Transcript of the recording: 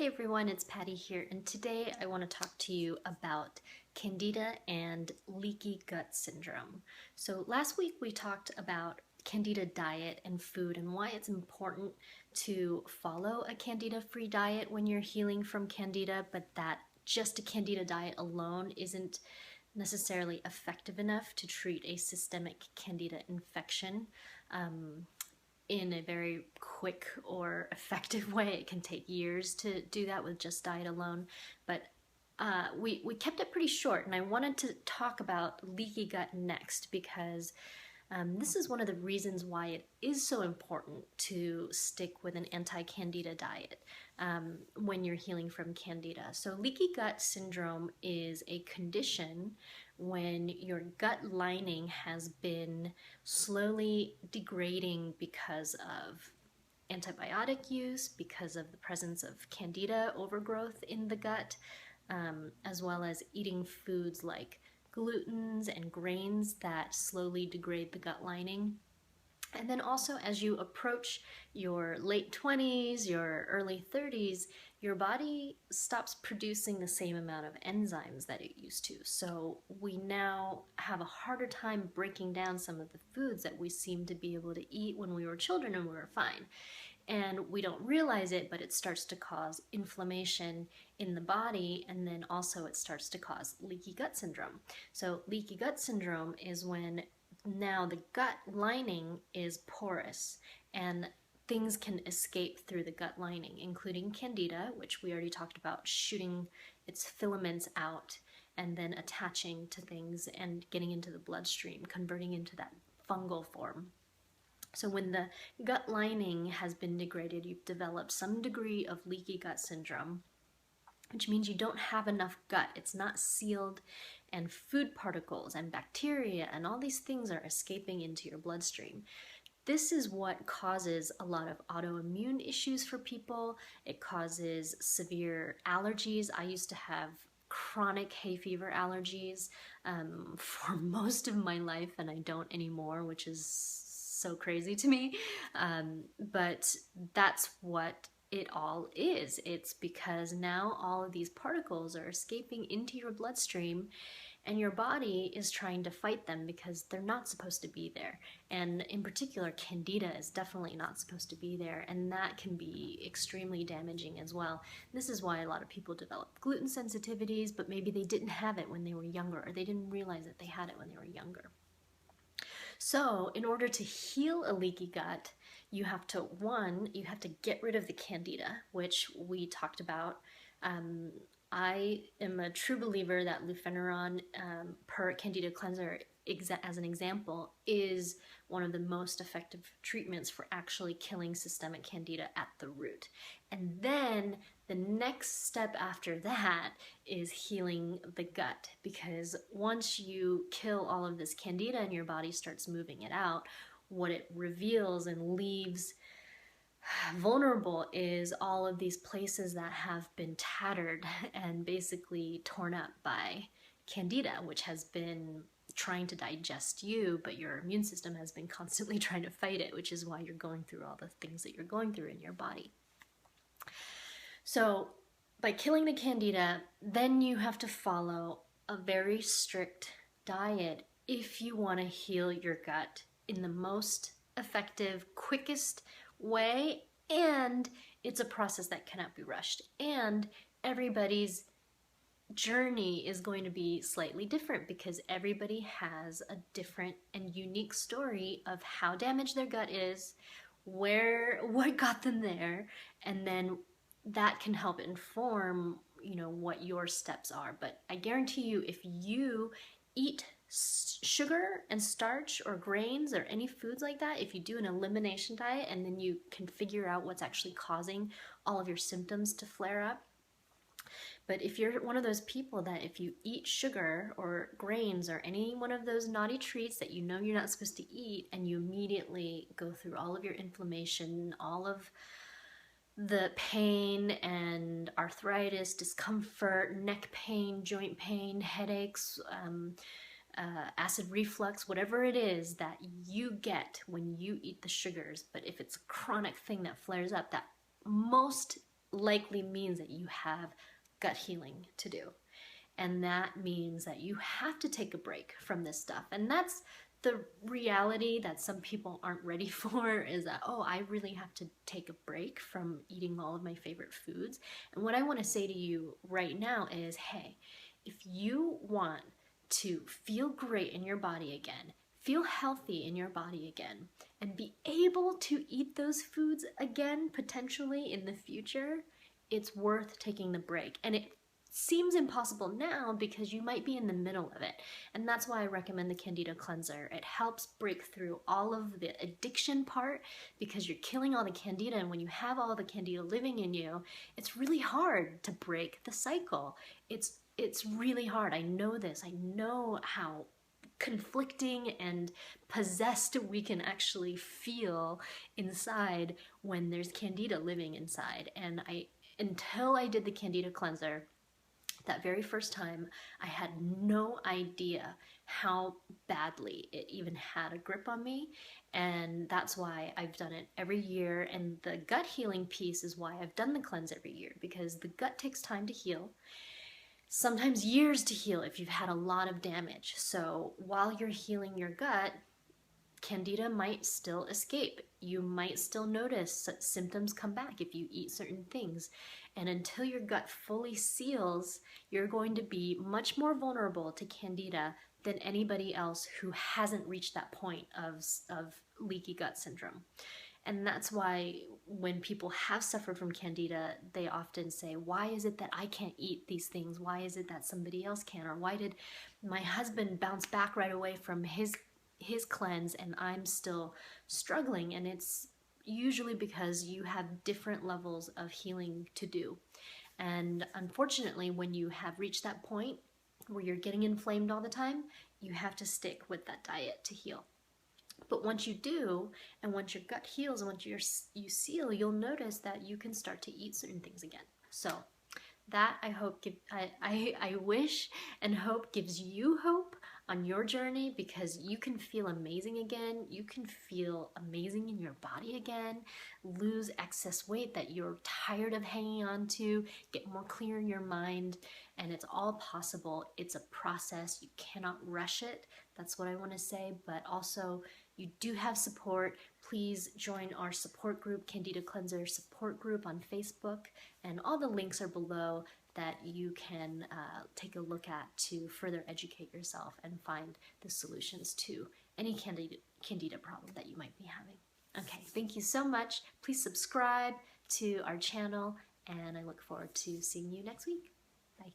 Hey everyone, it's Patti here, and today I want to talk to you about Candida and leaky gut syndrome. So last week we talked about Candida diet and food and why it's important to follow a Candida-free diet when you're healing from Candida, but that just a Candida diet alone isn't necessarily effective enough to treat a systemic Candida infection. In a very quick or effective way. It can take years to do that with just diet alone, but we kept it pretty short, and I wanted to talk about leaky gut next because this is one of the reasons why it is so important to stick with an anti-candida diet when you're healing from candida. So leaky gut syndrome is a condition when your gut lining has been slowly degrading because of antibiotic use, because of the presence of candida overgrowth in the gut, as well as eating foods like glutens and grains that slowly degrade the gut lining. And then also, as you approach your late 20s, your early 30s, your body stops producing the same amount of enzymes that it used to. So we now have a harder time breaking down some of the foods that we seem to be able to eat when we were children and we were fine. And we don't realize it, but it starts to cause inflammation in the body, and then also it starts to cause leaky gut syndrome. So leaky gut syndrome is when now the gut lining is porous and things can escape through the gut lining, including candida, which we already talked about, shooting its filaments out and then attaching to things and getting into the bloodstream, converting into that fungal form. So when the gut lining has been degraded, you've developed some degree of leaky gut syndrome, which means you don't have enough gut. It's not sealed, and food particles and bacteria and all these things are escaping into your bloodstream. This is what causes a lot of autoimmune issues for people. It causes severe allergies. I used to have chronic hay fever allergies for most of my life, and I don't anymore, which is so crazy to me. But that's what it all is. It's because now all of these particles are escaping into your bloodstream, and your body is trying to fight them because they're not supposed to be there. And in particular, candida is definitely not supposed to be there, and that can be extremely damaging as well. This is why a lot of people develop gluten sensitivities, but maybe they didn't have it when they were younger, or they didn't realize that they had it when they were younger. So in order to heal a leaky gut, you have to get rid of the candida, which we talked about. I am a true believer that lufenuron per Candida Cleanser, as an example, is one of the most effective treatments for actually killing systemic candida at the root. And then the next step after that is healing the gut, because once you kill all of this candida and your body starts moving it out, what it reveals and leaves vulnerable is all of these places that have been tattered and basically torn up by candida, which has been trying to digest you, but your immune system has been constantly trying to fight it, which is why you're going through all the things that you're going through in your body. So by killing the candida, then you have to follow a very strict diet if you want to heal your gut in the most effective, quickest way, and it's a process that cannot be rushed. And everybody's journey is going to be slightly different because everybody has a different and unique story of how damaged their gut is, what got them there, and then that can help inform, what your steps are. But I guarantee you, if you eat sugar and starch or grains or any foods like that, if you do an elimination diet and then you can figure out what's actually causing all of your symptoms to flare up. But if you're one of those people that if you eat sugar or grains or any one of those naughty treats that you know you're not supposed to eat, and you immediately go through all of your inflammation, all of the pain and arthritis, discomfort, neck pain, joint pain, headaches, acid reflux, whatever it is that you get when you eat the sugars, but if it's a chronic thing that flares up, that most likely means that you have gut healing to do. And that means that you have to take a break from this stuff. And that's the reality that some people aren't ready for, is that, oh, I really have to take a break from eating all of my favorite foods. And what I want to say to you right now is, hey, if you want to feel great in your body again, feel healthy in your body again, and be able to eat those foods again potentially in the future, it's worth taking the break. And it seems impossible now because you might be in the middle of it. And that's why I recommend the Candida Cleanser. It helps break through all of the addiction part because you're killing all the Candida, and when you have all the Candida living in you, it's really hard to break the cycle. It's really hard. I know this. I know how conflicting and possessed we can actually feel inside when there's Candida living inside. And until I did the Candida Cleanser, that very first time, I had no idea how badly it even had a grip on me. And that's why I've done it every year. And the gut healing piece is why I've done the cleanse every year, because the gut takes time to heal. Sometimes years to heal if you've had a lot of damage. So while you're healing your gut, Candida might still escape. You might still notice symptoms come back if you eat certain things. And until your gut fully seals, you're going to be much more vulnerable to Candida than anybody else who hasn't reached that point of leaky gut syndrome. And that's why when people have suffered from Candida, they often say, why is it that I can't eat these things? Why is it that somebody else can? Or why did my husband bounce back right away from his cleanse and I'm still struggling? And it's usually because you have different levels of healing to do. And unfortunately, when you have reached that point where you're getting inflamed all the time, you have to stick with that diet to heal. But once you do, and once your gut heals, and once you seal, you'll notice that you can start to eat certain things again. So that I wish and hope gives you hope on your journey, because you can feel amazing again. You can feel amazing in your body again, lose excess weight that you're tired of hanging on to, get more clear in your mind, and it's all possible. It's a process. You cannot rush it. That's what I want to say. But also, you do have support. Please join our support group, Candida Cleanser support group on Facebook, and all the links are below that you can take a look at to further educate yourself and find the solutions to any Candida problem that you might be having. Okay, thank you so much. Please subscribe to our channel, and I look forward to seeing you next week. Bye.